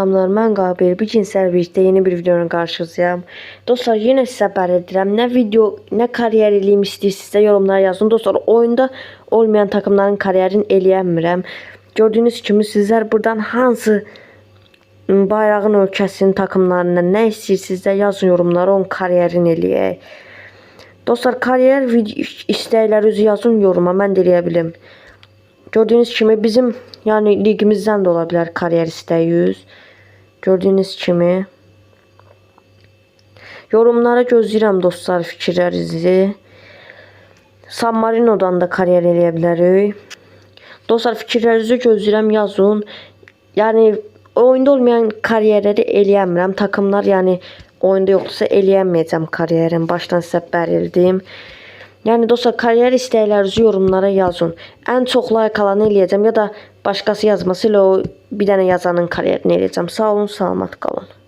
Selamlar, mən Qabil. Bu gün sizlərlə birlikdə yeni bir videonun qarşınızdayım. Dostlar, yenə sizə xəbər edirəm. Nə video, nə kariyer eləyim istəyirsinizsə yorumlara yazın. Dostlar, oyunda olmayan takımların kariyerini eləyəmirəm. Gördüyünüz kimi sizlər buradan hansı bayrağın ölkəsinin takımlarından nə istəyirsinizsə yazın yorumlara, onun kariyerini eləyək. Dostlar, kariyer istəklərinizi yazın yoruma, mən də eləyə bilim. Gördüyünüz kimi bizim ligimizdən də ola bilər kariyer istəyiniz. Gördüyünüz kimi yorumlara gözləyirəm dostlar fikirlərinizi. San Marino'dan da kariyer eləyə bilərik. Dostlar, fikirlərinizi gözləyirəm, yazın. Oyunda olmayan kariyerləri eləyəmirəm. Takımlar oyunda yoxdursa eləyəməyəcəm kariyerin. Başdan sizə bərildim. Dostlar, kariyer istəklərinizi yorumlara yazın. Ən çox like alanı eləyəcəm ya da başqası yazması ilə o bir dənə yazanın kariyerini eləyəcəm. Sağ olun, salamat qalın.